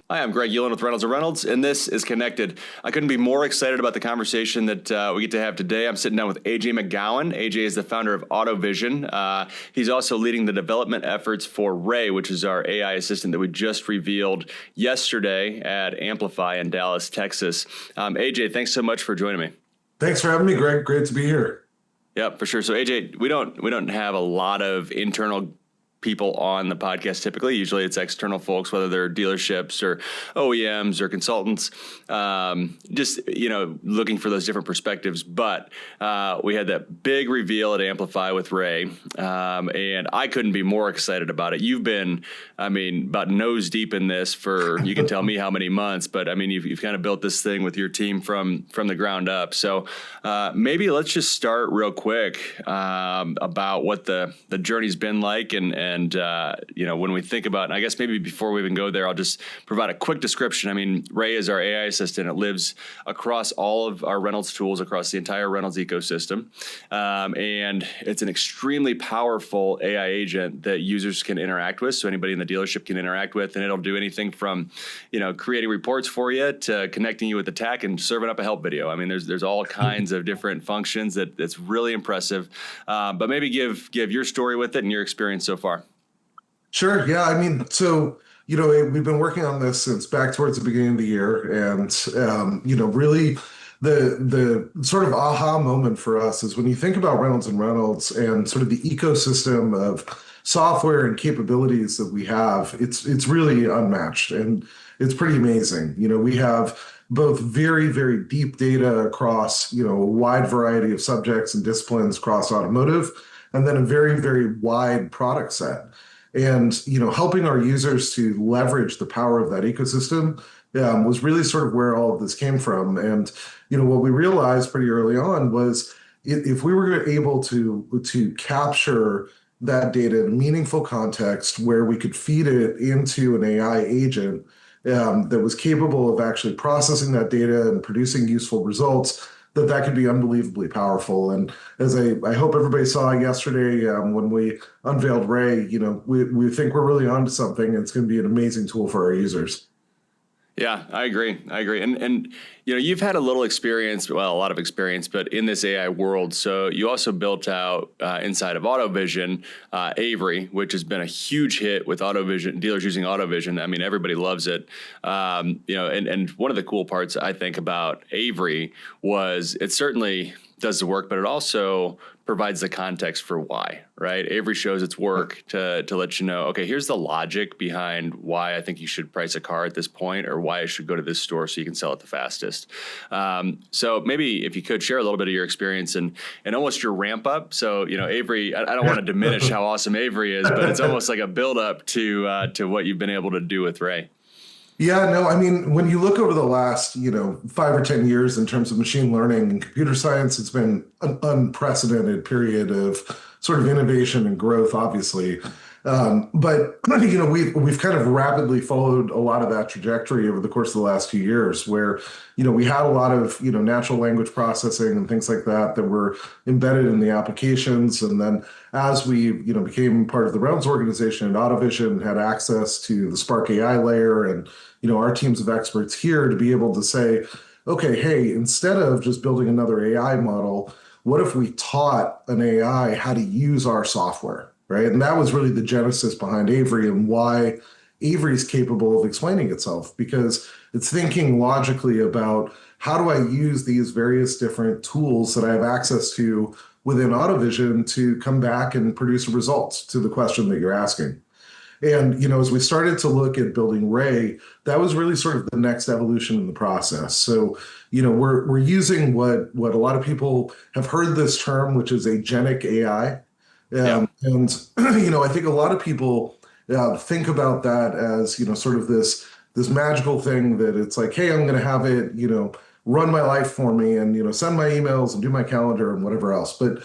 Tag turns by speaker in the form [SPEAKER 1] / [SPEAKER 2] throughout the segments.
[SPEAKER 1] Hi, I'm Greg Ullin with Reynolds, and this is Connected. I couldn't be more excited about the conversation that we get to have today. I'm sitting down with AJ McGowan. AJ is the founder of AutoVision. He's also leading the development efforts for Ray, which is our AI assistant that we just revealed yesterday at Amplify in Dallas, Texas. AJ, thanks so much for joining me.
[SPEAKER 2] Thanks for having me, Greg. Great to be here.
[SPEAKER 1] Yeah, for sure. So AJ, we don't have a lot of internal people on the podcast typically. Usually it's external folks, whether they're dealerships or OEMs or consultants, just, looking for those different perspectives. But we had that big reveal at Amplify with Ray, and I couldn't be more excited about it. You've been, about nose deep in this for, you can tell me how many months, but you've kind of built this thing with your team from the ground up. So maybe let's just start real quick about what the journey's been like and when we think about, and I guess maybe before we even go there, I'll just provide a quick description. Ray is our AI assistant. It lives across all of our Reynolds tools, across the entire Reynolds ecosystem. And it's an extremely powerful AI agent that users can interact with. So anybody in the dealership can interact with, and it'll do anything from, creating reports for you to connecting you with the tech and serving up a help video. There's all kinds of different functions that's really impressive. But maybe give your story with it and your experience so far.
[SPEAKER 2] Sure. Yeah. We've been working on this since back towards the beginning of the year. And, really the sort of aha moment for us is when you think about Reynolds and Reynolds and sort of the ecosystem of software and capabilities that we have, it's really unmatched and it's pretty amazing. We have both very, very deep data across, a wide variety of subjects and disciplines across automotive, and then a very, very wide product set. And, helping our users to leverage the power of that ecosystem was really sort of where all of this came from. And, what we realized pretty early on was if we were able to capture that data in meaningful context where we could feed it into an AI agent that was capable of actually processing that data and producing useful results, that could be unbelievably powerful. And as I hope everybody saw yesterday when we unveiled Ray, we think we're really onto something, and it's going to be an amazing tool for our users.
[SPEAKER 1] Yeah, I agree. And you've had a lot of experience, but in this AI world. So you also built out inside of AutoVision, Avery, which has been a huge hit with AutoVision, dealers using AutoVision. Everybody loves it. And one of the cool parts I think about Avery was it certainly does the work, but it also provides the context for why, right? Avery shows its work to let you know, okay, here's the logic behind why I think you should price a car at this point, or why I should go to this store so you can sell it the fastest. So maybe if you could share a little bit of your experience and almost your ramp up. So, Avery, I don't want to diminish how awesome Avery is, but it's almost like a build up to what you've been able to do with Ray.
[SPEAKER 2] Yeah, no, when you look over the last, 5 or 10 years in terms of machine learning and computer science, it's been an unprecedented period of sort of innovation and growth, obviously. But we've kind of rapidly followed a lot of that trajectory over the course of the last few years where, we had a lot of, natural language processing and things like that were embedded in the applications. And then as we, became part of the Reynolds organization and AutoVision had access to the Spark AI layer and, our teams of experts here to be able to say, okay, hey, instead of just building another AI model, what if we taught an AI how to use our software, right? And that was really the genesis behind Avery and why Avery is capable of explaining itself, because it's thinking logically about how do I use these various different tools that I have access to within AutoVision to come back and produce results to the question that you're asking. And, as we started to look at building Ray, that was really sort of the next evolution in the process. So, we're using what a lot of people have heard this term, which is agentic AI. And, I think a lot of people think about that as, sort of this magical thing that it's like, hey, I'm going to have it, run my life for me and, send my emails and do my calendar and whatever else. But,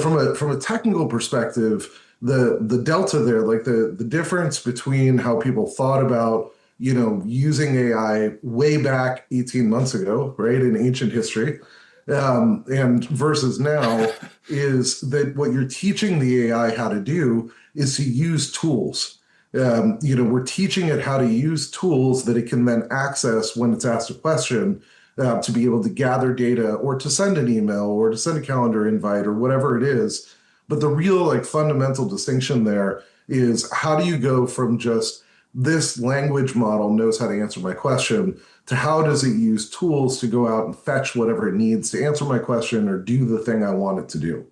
[SPEAKER 2] from a technical perspective, the delta there, like the difference between how people thought about, using AI way back 18 months ago, right, in ancient history, and versus now is that what you're teaching the AI how to do is to use tools. we're teaching it how to use tools that it can then access when it's asked a question, to be able to gather data or to send an email or to send a calendar invite or whatever it is. But the real like fundamental distinction there is, how do you go from just this language model knows how to answer my question to how does it use tools to go out and fetch whatever it needs to answer my question or do the thing I want it to do.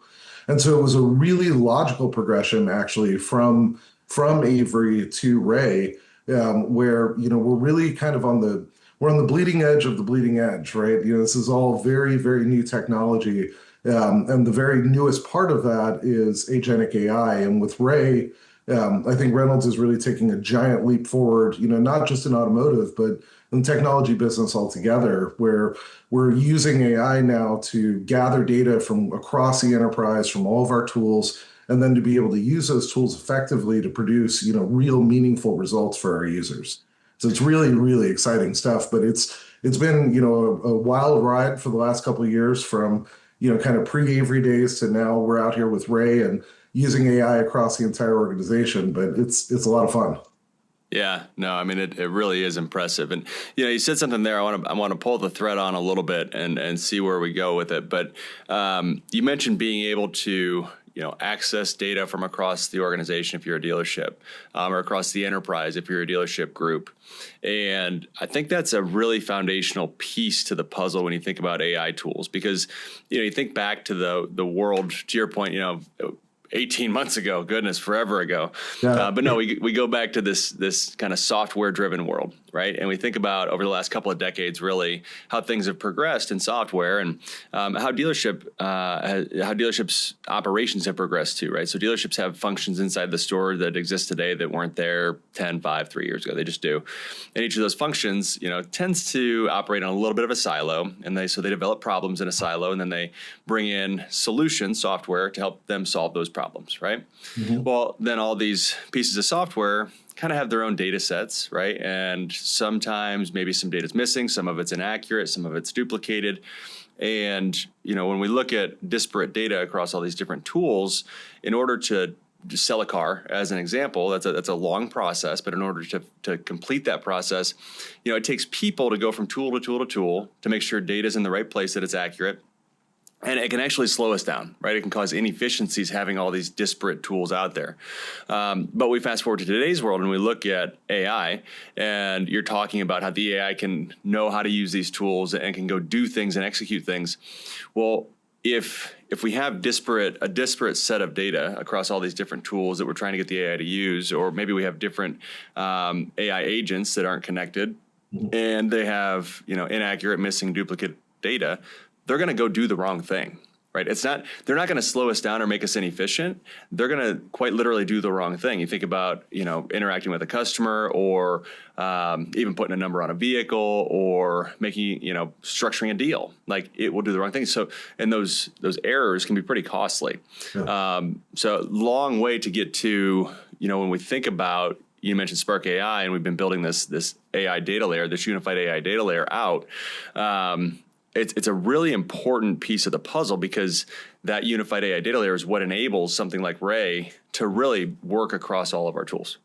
[SPEAKER 2] And so it was a really logical progression actually from Avery to Ray, where we're really kind of we're on the bleeding edge of the bleeding edge, right? This is all very, very new technology. And the very newest part of that is agentic AI. And with Ray, I think Reynolds is really taking a giant leap forward, not just in automotive, but in the technology business altogether, where we're using AI now to gather data from across the enterprise, from all of our tools, and then to be able to use those tools effectively to produce, real meaningful results for our users. So it's really, really exciting stuff. But it's been, a wild ride for the last couple of years, from kind of pre-Avery days to now we're out here with Ray and using AI across the entire organization. But it's a lot of fun.
[SPEAKER 1] Yeah, no, I mean, it really is impressive. And, you said something there. I want to pull the thread on a little bit and see where we go with it. But you mentioned being able to, access data from across the organization if you're a dealership, or across the enterprise if you're a dealership group. And I think that's a really foundational piece to the puzzle when you think about AI tools, because, you think back to the world, to your point, 18 months ago, goodness, forever ago.
[SPEAKER 2] Yeah.
[SPEAKER 1] But no, we go back to this kind of software-driven world, right? And we think about over the last couple of decades, really, how things have progressed in software and how dealerships operations have progressed too, right? So dealerships have functions inside the store that exist today that weren't there 10, 5, 3 years ago. They just do. And each of those functions, tends to operate on a little bit of a silo, and they develop problems in a silo, and then they bring in solutions, software, to help them solve those problems, right? Mm-hmm. Well, then all these pieces of software kind of have their own data sets, right? And sometimes maybe some data is missing, some of it's inaccurate, some of it's duplicated. And, when we look at disparate data across all these different tools, in order to sell a car, as an example, that's a long process, but in order to complete that process, it takes people to go from tool to tool to tool to make sure data is in the right place, that it's accurate. And it can actually slow us down, right? It can cause inefficiencies having all these disparate tools out there. But we fast forward to today's world and we look at AI, and you're talking about how the AI can know how to use these tools and can go do things and execute things. Well, if we have a disparate set of data across all these different tools that we're trying to get the AI to use, or maybe we have different AI agents that aren't connected, and they have inaccurate, missing, duplicate data, they're going to go do the wrong thing, right? They're not going to slow us down or make us inefficient. They're going to quite literally do the wrong thing. You think about, interacting with a customer, or even putting a number on a vehicle, or making, structuring a deal. Like, it will do the wrong thing. So, and those errors can be pretty costly. Yeah. So long way to get to, when we think about, you mentioned Spark AI, and we've been building this AI data layer, this unified AI data layer out. It's a really important piece of the puzzle, because that unified AI data layer is what enables something like Ray to really work across all of our tools.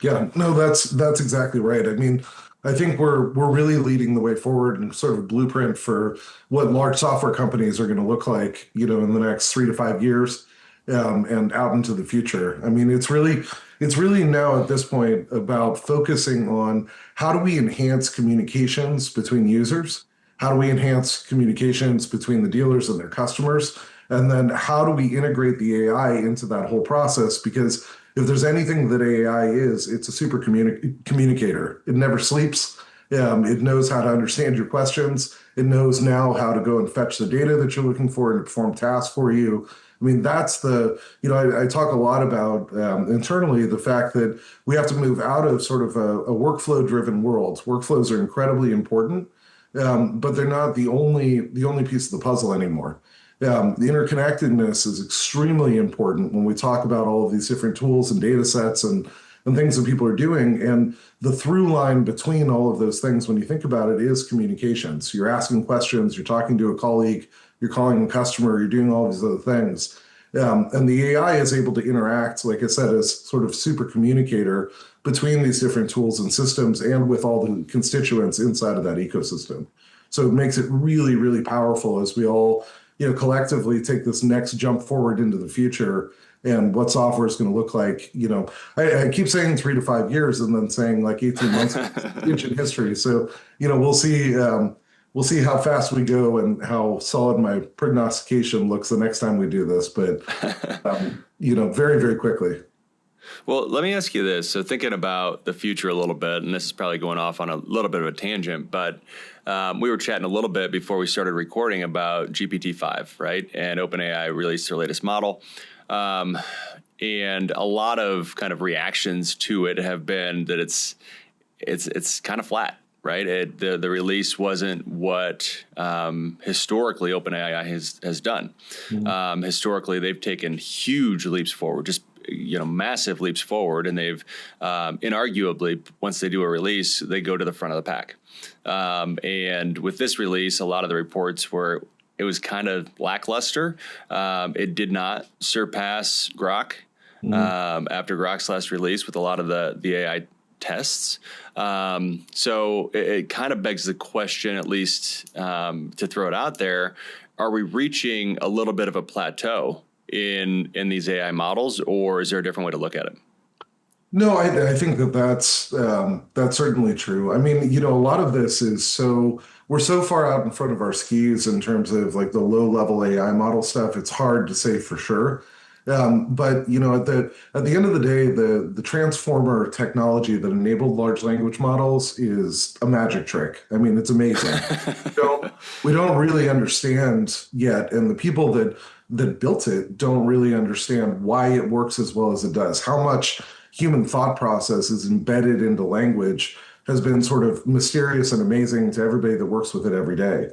[SPEAKER 2] Yeah, no, that's exactly right. I mean, I think we're really leading the way forward and sort of a blueprint for what large software companies are going to look like, in the next 3 to 5 years, and out into the future. I mean, it's really now at this point about focusing on how do we enhance communications between users. How do we enhance communications between the dealers and their customers? And then how do we integrate the AI into that whole process? Because if there's anything that AI is, it's a super communicator. It never sleeps. It knows how to understand your questions. It knows now how to go and fetch the data that you're looking for and perform tasks for you. I mean, that's I talk a lot about internally the fact that we have to move out of sort of a workflow-driven world. Workflows are incredibly important. But they're not the only piece of the puzzle anymore. The interconnectedness is extremely important when we talk about all of these different tools and data sets and things that people are doing. And the through line between all of those things, when you think about it, is communications. You're asking questions, you're talking to a colleague, you're calling a customer, you're doing all these other things. And the AI is able to interact, like I said, as sort of super communicator between these different tools and systems and with all the constituents inside of that ecosystem. So it makes it really, really powerful as we all, collectively take this next jump forward into the future and what software is going to look like. I keep saying 3 to 5 years and then saying like 18 months ancient history. So, we'll see. We'll see how fast we go and how solid my prognostication looks the next time we do this. But, very, very quickly.
[SPEAKER 1] Well, let me ask you this. So thinking about the future a little bit, and this is probably going off on a little bit of a tangent, but we were chatting a little bit before we started recording about GPT-5, right? And OpenAI released their latest model. And a lot of kind of reactions to it have been that it's kind of flat, right? The release wasn't what historically OpenAI has done. Mm-hmm. Historically, they've taken huge leaps forward, just massive leaps forward, and they've inarguably, once they do a release, they go to the front of the pack. And with this release, a lot of the reports were it was kind of lackluster. It did not surpass Grok after Grok's last release with a lot of the AI tests. So it kind of begs the question, at least to throw it out there, are we reaching a little bit of a plateau in these AI models, or is there a different way to look at it?
[SPEAKER 2] No, I think that's certainly true. I mean, a lot of this is we're so far out in front of our skis in terms of like the low level AI model stuff. It's hard to say for sure. But at the end of the day, the transformer technology that enabled large language models is a magic trick. I mean, it's amazing. we don't really understand yet, and the people that built it don't really understand why it works as well as it does. How much human thought process is embedded into language has been sort of mysterious and amazing to everybody that works with it every day.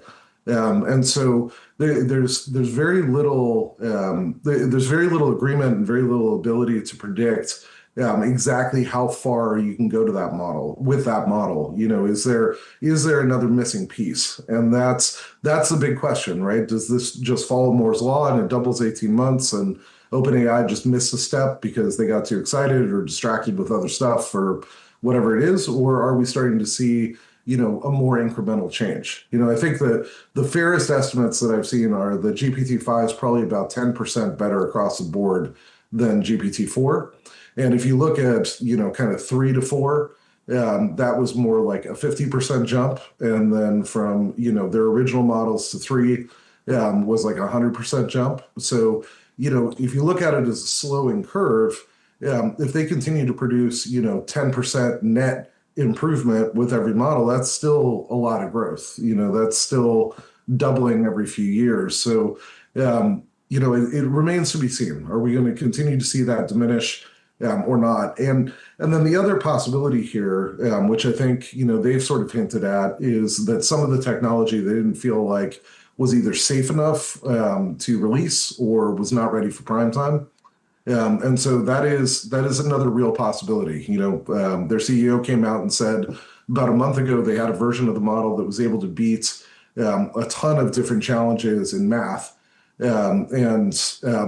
[SPEAKER 2] And so there's very little agreement and very little ability to predict exactly how far you can go to that model with that model. Is there another missing piece? And that's the big question, right? Does this just follow Moore's law and it doubles 18 months and OpenAI just missed a step because they got too excited or distracted with other stuff or whatever it is? Or are we starting to see a more incremental change? I think that the fairest estimates that I've seen are the GPT-5 is probably about 10% better across the board than GPT-4. And if you look at, kind of 3 to 4, that was more like a 50% jump. And then from, their original models to 3 was like a 100% jump. So, if you look at it as a slowing curve, if they continue to produce, 10% net improvement with every model, that's still a lot of growth. That's still doubling every few years. So, it remains to be seen. Are we going to continue to see that diminish or not? And then the other possibility here, which I think, they've sort of hinted at, is that some of the technology they didn't feel like was either safe enough to release or was not ready for prime time. And so that is another real possibility. Their CEO came out and said about a month ago they had a version of the model that was able to beat a ton of different challenges in math, and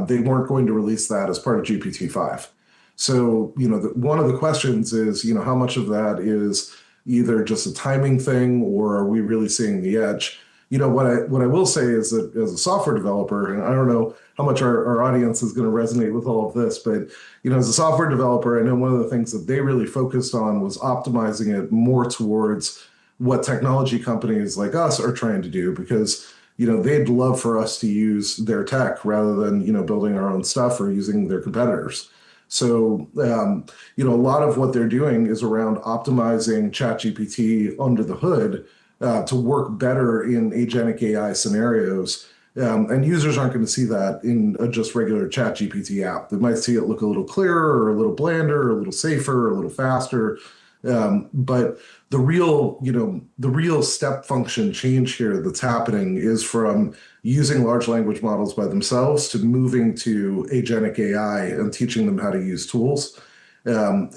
[SPEAKER 2] they weren't going to release that as part of GPT-5. So one of the questions is how much of that is either just a timing thing or are we really seeing the edge? What I will say is that as a software developer, and I don't know how much our audience is going to resonate with all of this, but as a software developer, I know one of the things that they really focused on was optimizing it more towards what technology companies like us are trying to do, because they'd love for us to use their tech rather than building our own stuff or using their competitors. So a lot of what they're doing is around optimizing ChatGPT under the hood to work better in agentic AI scenarios. And users aren't going to see that in a just regular ChatGPT app. They might see it look a little clearer or a little blander or a little safer or a little faster. But the real step function change here that's happening is from using large language models by themselves to moving to agentic AI and teaching them how to use tools. From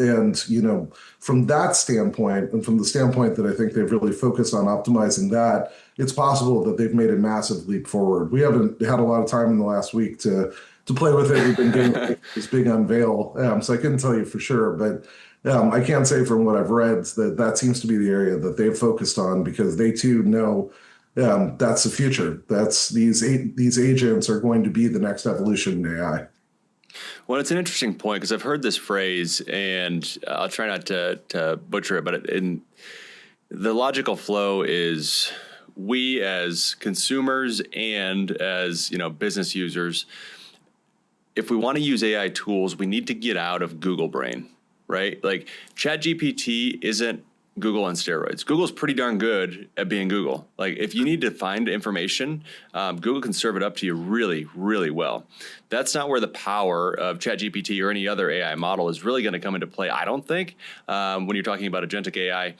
[SPEAKER 2] that standpoint, and from the standpoint that I think they've really focused on optimizing that, it's possible that they've made a massive leap forward. We haven't had a lot of time in the last week to to play with it. We've been getting this big unveil, so I couldn't tell you for sure, but I can say from what I've read that that seems to be the area that they've focused on because they too know that's the future. That's these agents are going to be the next evolution in AI.
[SPEAKER 1] Well, it's an interesting point because I've heard this phrase, and I'll try not to butcher it, but the logical flow is we as consumers and as business users, if we want to use AI tools, we need to get out of Google brain, right? Like ChatGPT isn't Google on steroids. Google's pretty darn good at being Google. Like if you need to find information, Google can serve it up to you really, really well. That's not where the power of ChatGPT or any other AI model is really going to come into play, I don't think, when you're talking about agentic AI.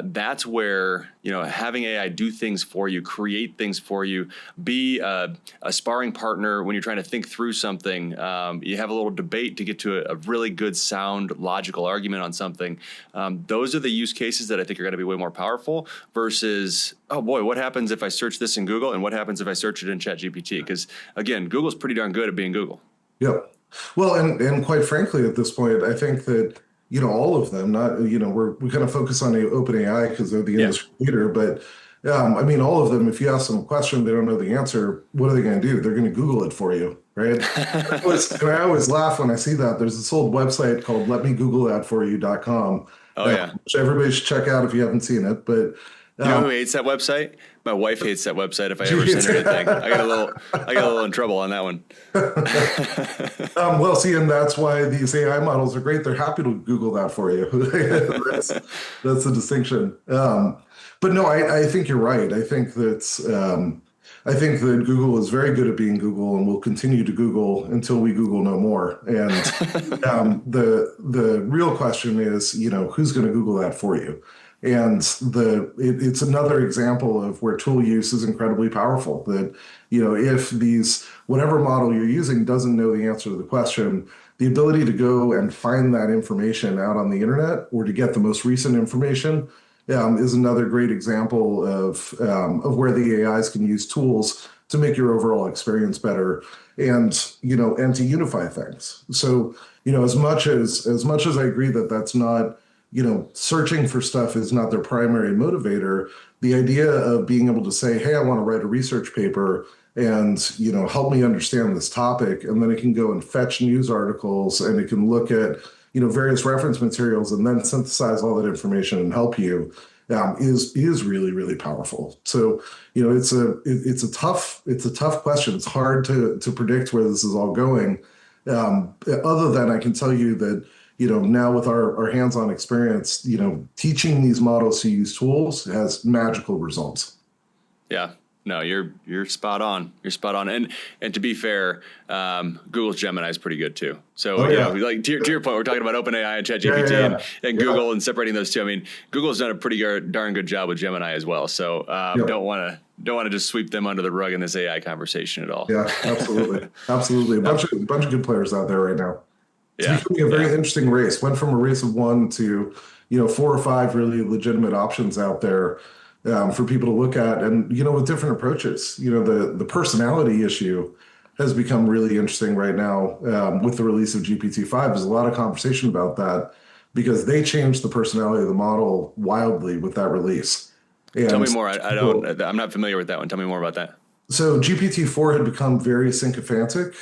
[SPEAKER 1] That's where having AI do things for you, create things for you, be a sparring partner when you're trying to think through something. You have a little debate to get to a really good, sound, logical argument on something. Those are the use cases that I think are going to be way more powerful versus, oh boy, what happens if I search this in Google and what happens if I search it in ChatGPT? Because again, Google's pretty darn good at being Google.
[SPEAKER 2] Yep. Well, and quite frankly, at this point, I think that all of them, not, we kind of focus on OpenAI because they're the industry leader, but I mean, all of them, if you ask them a question, they don't know the answer, what are they going to do? They're going to Google it for you, right? And I always laugh when I see that. There's this old website called letmegoogle.that.for-you.com, which everybody should check out if you haven't seen it, but
[SPEAKER 1] you know who hates that website? My wife hates that website. If I ever send her anything, I got a little in trouble on that one.
[SPEAKER 2] Well, see, and that's why these AI models are great. They're happy to Google that for you. that's the distinction. But no, I think you're right. I think that Google is very good at being Google and will continue to Google until we Google no more. And the real question is, who's going to Google that for you? And it's another example of where tool use is incredibly powerful. That, if whatever model you're using doesn't know the answer to the question, the ability to go and find that information out on the internet or to get the most recent information is another great example of where the AIs can use tools to make your overall experience better and to unify things. So, as much as I agree that that's not, searching for stuff is not their primary motivator, the idea of being able to say, hey, I want to write a research paper and, help me understand this topic. And then it can go and fetch news articles and it can look at, various reference materials and then synthesize all that information and help you is really, really powerful. So, it's a tough question. It's hard to predict where this is all going. Other than I can tell you that, now with our hands-on experience, teaching these models to use tools has magical results.
[SPEAKER 1] Yeah, no, you're spot on. You're spot on. And to be fair, Google's Gemini is pretty good too. So, like to your point, we're talking about OpenAI and ChatGPT and Google and separating those two. I mean, Google's done a pretty darn good job with Gemini as well. So don't want to just sweep them under the rug in this AI conversation at all.
[SPEAKER 2] Yeah, absolutely. Absolutely. A bunch of good players out there right now. It's becoming a very interesting race. Went from a race of one to, 4 or 5 really legitimate options out there for people to look at. And, with different approaches, the personality issue has become really interesting right now with the release of GPT-5. There's a lot of conversation about that because they changed the personality of the model wildly with that release. And
[SPEAKER 1] tell me more. I'm not familiar with that one. Tell me more about that.
[SPEAKER 2] So GPT-4 had become very sycophantic,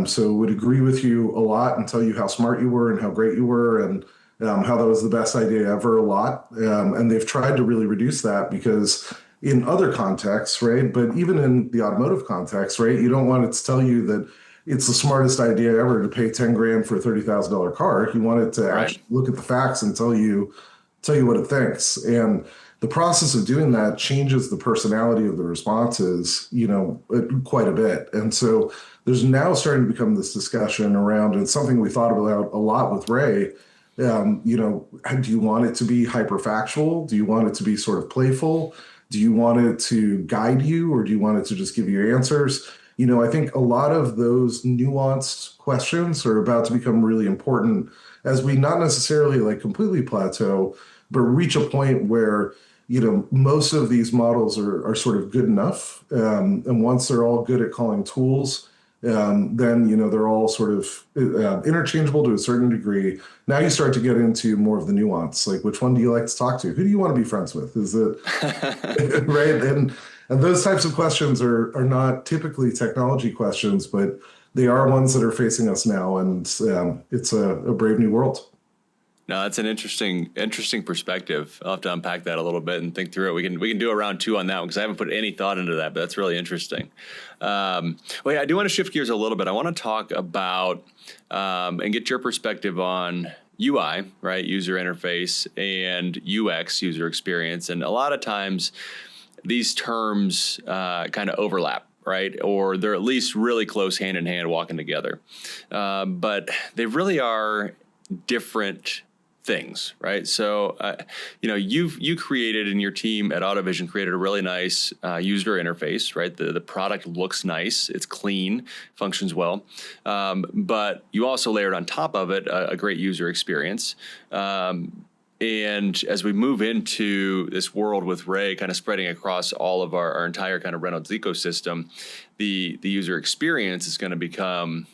[SPEAKER 2] so would agree with you a lot and tell you how smart you were and how great you were and how that was the best idea ever a lot. And they've tried to really reduce that because in other contexts, right, but even in the automotive context, right, you don't want it to tell you that it's the smartest idea ever to pay 10 grand for a $30,000 car. You want it to actually look at the facts and tell you what it thinks. And the process of doing that changes the personality of the responses, quite a bit. And so there's now starting to become this discussion around, and something we thought about a lot with Ray, do you want it to be hyperfactual? Do you want it to be sort of playful? Do you want it to guide you, or do you want it to just give you answers? I think a lot of those nuanced questions are about to become really important as we not necessarily like completely plateau, but reach a point where most of these models are sort of good enough. And once they're all good at calling tools, then, they're all sort of interchangeable to a certain degree. Now you start to get into more of the nuance, like which one do you like to talk to? Who do you want to be friends with? Is it right? And those types of questions are not typically technology questions, but they are ones that are facing us now, and it's a brave new world.
[SPEAKER 1] No, that's an interesting perspective. I'll have to unpack that a little bit and think through it. We can do a round 2 on that one because I haven't put any thought into that, but that's really interesting. Well, yeah, I do want to shift gears a little bit. I want to talk about and get your perspective on UI, right, user interface, and UX, user experience. And a lot of times these terms kind of overlap, right? Or they're at least really close hand in hand walking together. But they really are different things, right? So, you created, and your team at AutoVision created a really nice user interface, right? The product looks nice, it's clean, functions well, but you also layered on top of it a great user experience. And as we move into this world with Ray kind of spreading across all of our entire kind of Reynolds ecosystem, the user experience is going to become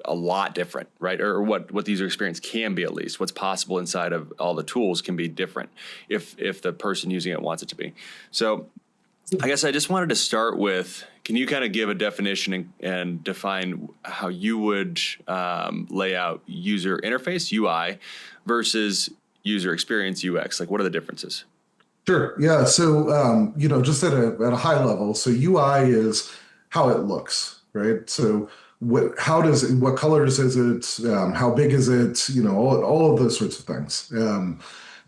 [SPEAKER 1] a lot different, right? Or what the user experience can be, at least. What's possible inside of all the tools can be different if the person using it wants it to be. So I guess I just wanted to start with, can you kind of give a definition and define how you would lay out user interface, UI, versus user experience, UX? Like, what are the differences?
[SPEAKER 2] Sure. Yeah. So, just at a high level, so UI is how it looks, right? So what colors is it? How big is it? All of those sorts of things.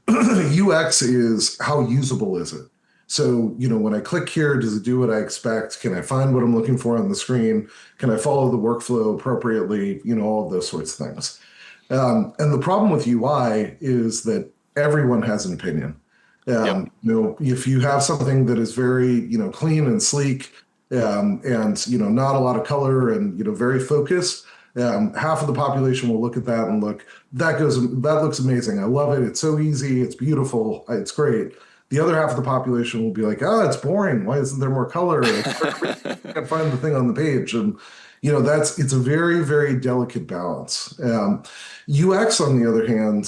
[SPEAKER 2] UX is how usable is it? So, when I click here, does it do what I expect? Can I find what I'm looking for on the screen? Can I follow the workflow appropriately? All of those sorts of things. And the problem with UI is that everyone has an opinion.
[SPEAKER 1] Yep.
[SPEAKER 2] If you have something that is very, clean and sleek, and not a lot of color and very focused, half of the population will look at that and that looks amazing. I love it. It's so easy. It's beautiful. It's great. The other half of the population will be like, it's boring. Why isn't there more color? I can't find the thing on the page. And it's a very, very delicate balance. UX, on the other hand,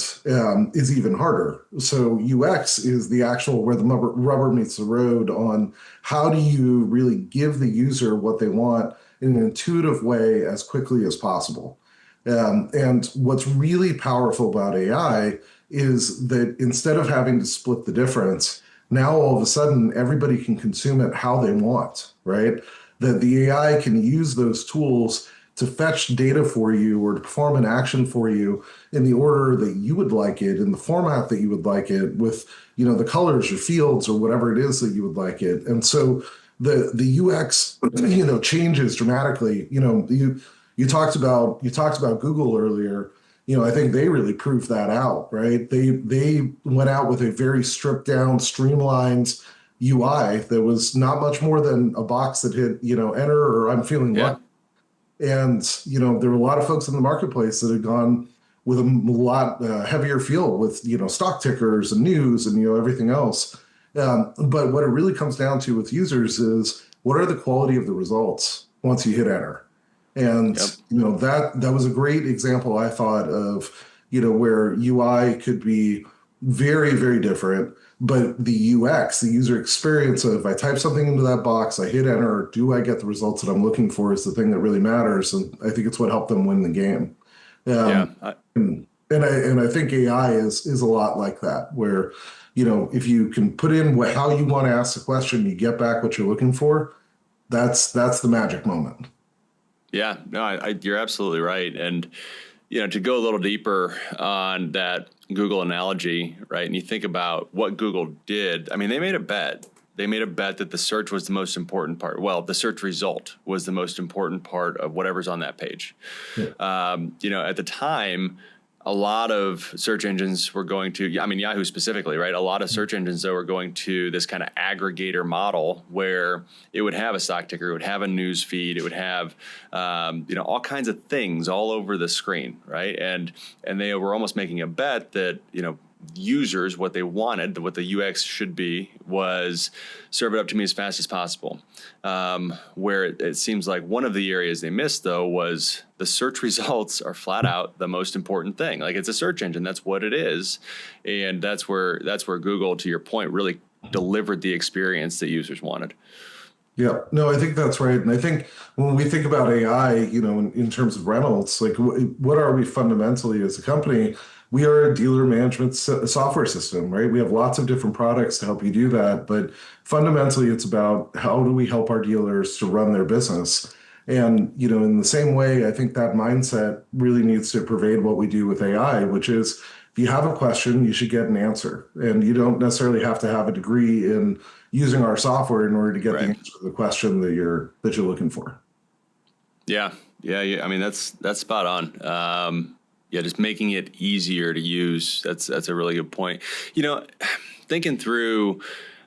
[SPEAKER 2] is even harder. So UX is the actual where the rubber meets the road on how do you really give the user what they want in an intuitive way as quickly as possible. And what's really powerful about AI is that instead of having to split the difference, now all of a sudden everybody can consume it how they want, right? That the AI can use those tools to fetch data for you or to perform an action for you in the order that you would like it, in the format that you would like it, with the colors or fields or whatever it is that you would like it. And so the UX changes dramatically. You talked about Google earlier. I think they really proved that out, right? They went out with a very stripped down, streamlined UI that was not much more than a box that hit, enter or I'm feeling lucky. And, there were a lot of folks in the marketplace that had gone with a lot heavier field with, stock tickers and news and, everything else. But what it really comes down to with users is what are the quality of the results once you hit enter? And, that was a great example, I thought, of, where UI could be very, very different. But the UX, the user experience of I type something into that box, I hit enter, do I get the results that I'm looking for is the thing that really matters. And I think it's what helped them win the game. And I think AI is a lot like that, where, if you can put in how you want to ask the question, you get back what you're looking for. That's the magic moment.
[SPEAKER 1] Yeah, no, you're absolutely right. And, to go a little deeper on that Google analogy, right? And you think about what Google did. I mean, they made a bet. They made a bet that the search was the most important part. Well, the search result was the most important part of whatever's on that page. Yeah. At the time, a lot of search engines were going to, Yahoo specifically, right? A lot of search engines, though, were going to this kind of aggregator model where it would have a stock ticker, it would have a news feed, it would have, all kinds of things all over the screen, right? And they were almost making a bet that, users what they wanted, what the UX should be, was serve it up to me as fast as possible. Where it seems like one of the areas they missed, though, was the search results are flat out the most important thing. Like, it's a search engine, that's what it is, and that's where Google, to your point, really delivered the experience that users wanted.
[SPEAKER 2] Yeah, no, I think that's right. And I think when we think about AI, in terms of Reynolds, like what are we fundamentally as a company? We are a dealer management software system, right? We have lots of different products to help you do that. But fundamentally, it's about how do we help our dealers to run their business? And, in the same way, I think that mindset really needs to pervade what we do with AI, which is if you have a question, you should get an answer. And you don't necessarily have to have a degree in using our software in order to get the answer to the question that you're looking for. Yeah.
[SPEAKER 1] I mean, that's spot on. Just making it easier to use. That's a really good point. Thinking through,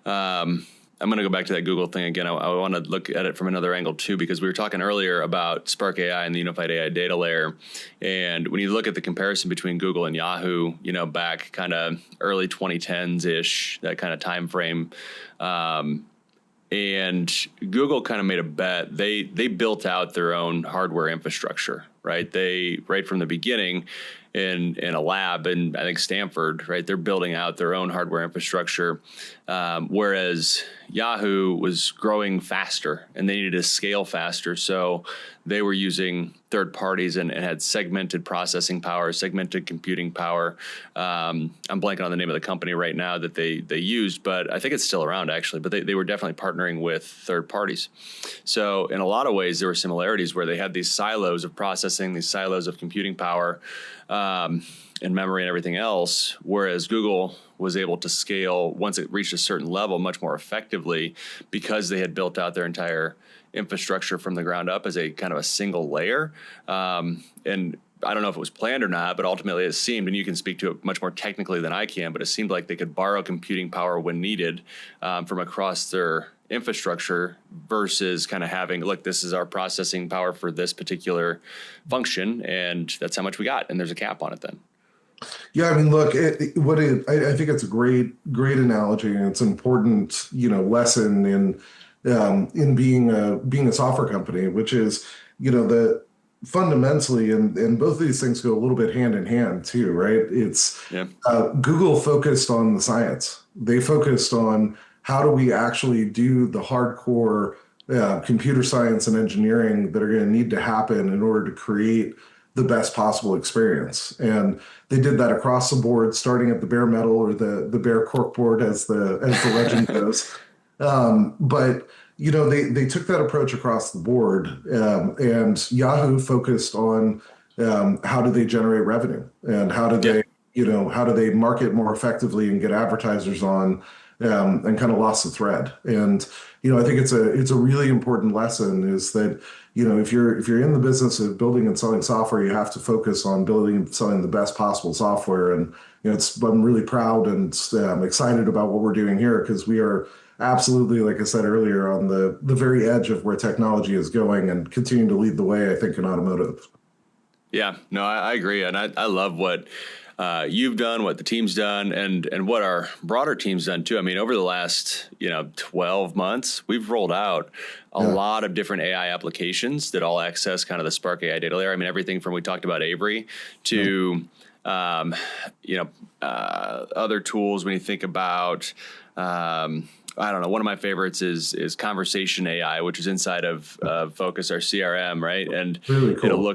[SPEAKER 1] I'm going to go back to that Google thing again. I want to look at it from another angle too, because we were talking earlier about Spark AI and the unified AI data layer. And when you look at the comparison between Google and Yahoo, back kind of early 2010s-ish, that kind of time frame, and Google kind of made a bet. They built out their own hardware infrastructure, right? Right from the beginning, in a lab in, I think, Stanford, right? They're building out their own hardware infrastructure, whereas Yahoo was growing faster and they needed to scale faster. So they were using third parties and had segmented processing power, segmented computing power. I'm blanking on the name of the company right now that they used, but I think it's still around actually, but they were definitely partnering with third parties. So in a lot of ways, there were similarities where they had these silos of processing, these silos of computing power, and memory and everything else, whereas Google was able to scale once it reached a certain level much more effectively because they had built out their entire infrastructure from the ground up as a kind of a single layer. And I don't know if it was planned or not, but ultimately it seemed, and you can speak to it much more technically than I can, but it seemed like they could borrow computing power when needed from across their infrastructure versus kind of having, look, this is our processing power for this particular function, and that's how much we got, and there's a cap on it then.
[SPEAKER 2] Yeah, I mean, look, I think it's a great analogy, and it's an important, lesson in being a software company, which is, the fundamentally, and both of these things go a little bit hand in hand too, right? It's Google focused on the science. They focused on how do we actually do the hardcore computer science and engineering that are going to need to happen in order to create the best possible experience. And they did that across the board, starting at the bare metal or the bare corkboard, as the legend goes. But they took that approach across the board, and Yahoo focused on how do they generate revenue and how do they market more effectively and get advertisers on, and kind of lost the thread. And I think it's a really important lesson is that if you're in the business of building and selling software, you have to focus on building and selling the best possible software. And I'm really proud and excited about what we're doing here, because we are absolutely, like I said earlier, on the very edge of where technology is going and continuing to lead the way, I think, in automotive.
[SPEAKER 1] Yeah, no, I agree. And I love what you've done, what the team's done, and what our broader team's done too. I mean, over the last 12 months, we've rolled out a lot of different AI applications that all access kind of the Spark AI data layer. I mean, everything from, we talked about Avery to other tools. When you think about I don't know, one of my favorites is Conversation AI, which is inside of Focus, our CRM, right? And really cool.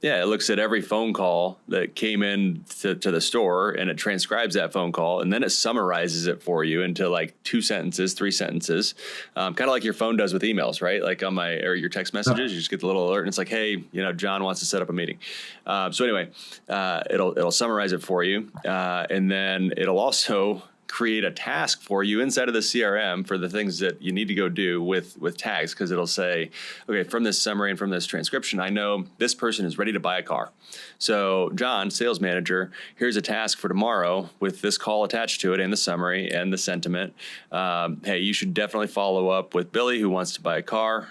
[SPEAKER 1] It looks at every phone call that came in to the store, and it transcribes that phone call, and then it summarizes it for you into like 2 sentences, 3 sentences, kind of like your phone does with emails, right? Like or your text messages, you just get the little alert, and it's like, hey, John wants to set up a meeting. So anyway, it'll summarize it for you, and then it'll also create a task for you inside of the CRM for the things that you need to go do with tags, because it'll say, okay, from this summary and from this transcription, I know this person is ready to buy a car. So John, sales manager, here's a task for tomorrow with this call attached to it and the summary and the sentiment. Hey, you should definitely follow up with Billy, who wants to buy a car.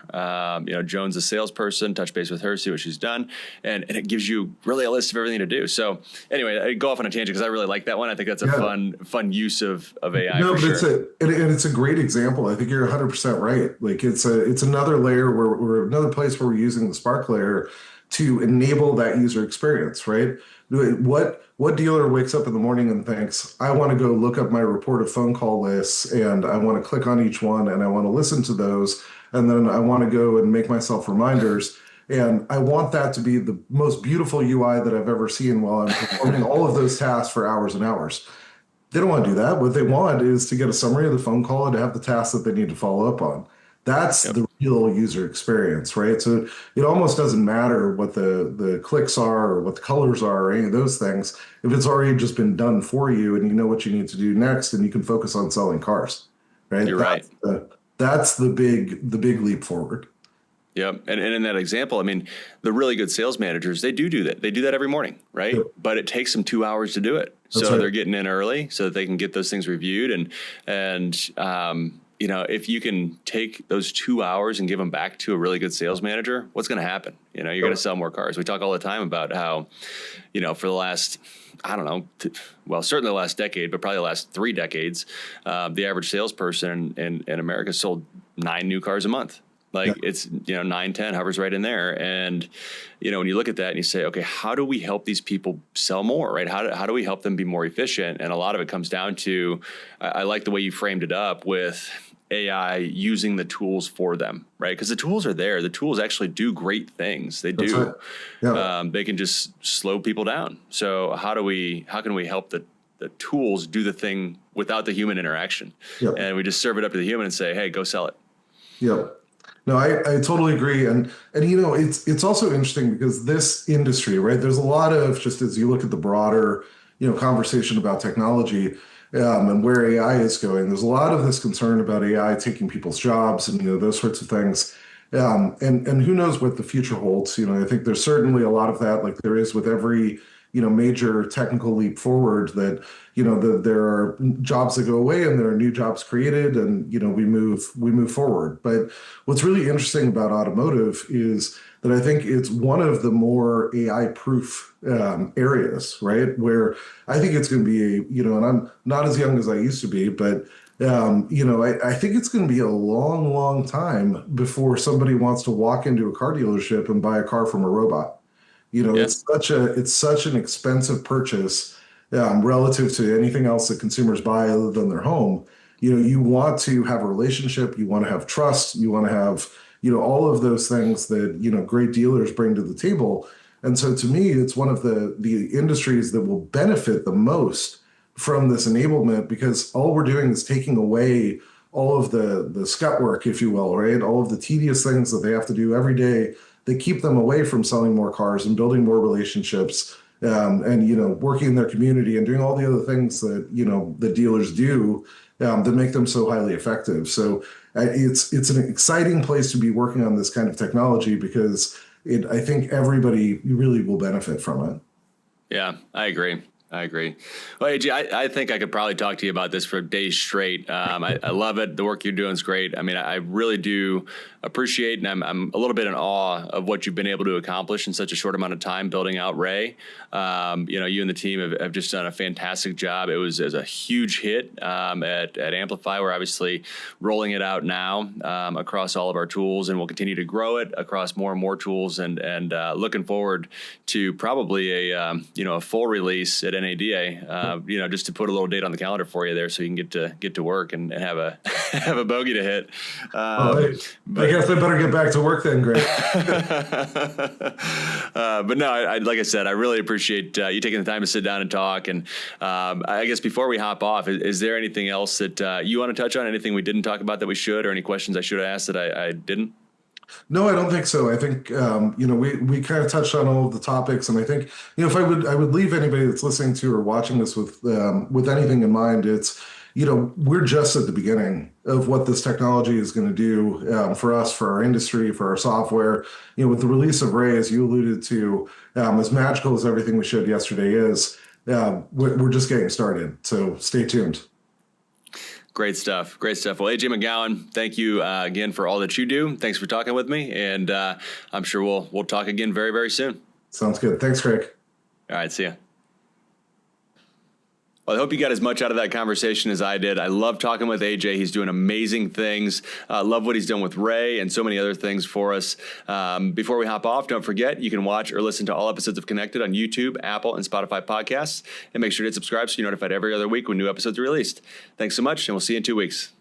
[SPEAKER 1] Joan's a salesperson, touch base with her, see what she's done. And it gives you really a list of everything to do. So anyway, I go off on a tangent because I really like that one. I think that's a fun use of AI.
[SPEAKER 2] No,
[SPEAKER 1] for
[SPEAKER 2] but
[SPEAKER 1] sure.
[SPEAKER 2] it's a great example. I think you're 100% right. Like it's another layer where we're another place where we're using the Spark layer to enable that user experience, right? What dealer wakes up in the morning and thinks, I want to go look up my report of phone call lists and I want to click on each one and I want to listen to those. And then I want to go and make myself reminders. And I want that to be the most beautiful UI that I've ever seen while I'm performing all of those tasks for hours and hours. They don't want to do that. What they want is to get a summary of the phone call and to have the tasks that they need to follow up on. That's the real user experience, right? So it almost doesn't matter what the clicks are or what the colors are or any of those things. If it's already just been done for you and you know what you need to do next, and you can focus on selling cars, right?
[SPEAKER 1] You're right.
[SPEAKER 2] That's the big leap forward.
[SPEAKER 1] Yep. And in that example, I mean, the really good sales managers, they do that. They do that every morning, right? Yep. But it takes them 2 hours to do it. That's so right. They're getting in early so that they can get those things reviewed. And if you can take those 2 hours and give them back to a really good sales manager, what's going to happen? You're going to sell more cars. We talk all the time about how, for the last, certainly the last decade, but probably the last 3 decades, the average salesperson in America sold 9 new cars a month. It's, 9, 10 hovers right in there. And, when you look at that and you say, okay, how do we help these people sell more, right? How do we help them be more efficient? And a lot of it comes down to, I like the way you framed it up with AI using the tools for them, right? Because the tools are there. The tools actually do great things. They do. Right. Yeah. They can just slow people down. So how can we help the tools do the thing without the human interaction? Yep. And we just serve it up to the human and say, hey, go sell it.
[SPEAKER 2] Yep. No, I totally agree. And it's also interesting because this industry, right, there's a lot of, just as you look at the broader, conversation about technology and where AI is going, there's a lot of this concern about AI taking people's jobs and, those sorts of things. And who knows what the future holds. I think there's certainly a lot of that, like there is with every, major technical leap forward, that, there are jobs that go away and there are new jobs created, and, we move forward. But what's really interesting about automotive is that I think it's one of the more AI proof areas, right? Where I think it's going to be and I'm not as young as I used to be, but I think it's going to be a long, long time before somebody wants to walk into a car dealership and buy a car from a robot. It's such an expensive purchase relative to anything else that consumers buy other than their home. You want to have a relationship, you want to have trust, you want to have, all of those things that, great dealers bring to the table. And so to me, it's one of the industries that will benefit the most from this enablement, because all we're doing is taking away all of the scut work, if you will, right? All of the tedious things that they have to do every day. They keep them away from selling more cars and building more relationships, and working in their community and doing all the other things that the dealers do that make them so highly effective. So it's an exciting place to be working on this kind of technology, because I think everybody really will benefit from it.
[SPEAKER 1] Yeah, I agree. Well, AJ, I think I could probably talk to you about this for days straight. I love it. The work you're doing is great. I mean, I really do appreciate, and I'm a little bit in awe of what you've been able to accomplish in such a short amount of time building out Ray. You and the team have just done a fantastic job. It was a huge hit at Amplify. We're obviously rolling it out now across all of our tools, and we'll continue to grow it across more and more tools. And looking forward to probably a full release at NADA. Just to put a little date on the calendar for you there, so you can get to work and have a have a bogey to hit.
[SPEAKER 2] I guess I better get back to work then, Greg.
[SPEAKER 1] But no, like I said, I really appreciate you taking the time to sit down and talk. And I guess before we hop off, is there anything else that you want to touch on? Anything we didn't talk about that we should, or any questions I should have asked that I didn't?
[SPEAKER 2] No, I don't think so. I think we kind of touched on all of the topics, and I think if I would leave anybody that's listening to or watching this with anything in mind, it's we're just at the beginning of what this technology is going to do for us, for our industry, for our software. With the release of Ray, as you alluded to, as magical as everything we showed yesterday is, we're just getting started. So stay tuned.
[SPEAKER 1] Great stuff. Great stuff. Well, AJ McGowan, thank you again for all that you do. Thanks for talking with me. And I'm sure we'll talk again very, very soon.
[SPEAKER 2] Sounds good. Thanks, Craig.
[SPEAKER 1] All right. See ya. Well, I hope you got as much out of that conversation as I did. I love talking with AJ. He's doing amazing things. Love what he's done with Ray and so many other things for us. Before we hop off, don't forget, you can watch or listen to all episodes of Connected on YouTube, Apple, and Spotify podcasts. And make sure to hit subscribe so you're notified every other week when new episodes are released. Thanks so much, and we'll see you in 2 weeks.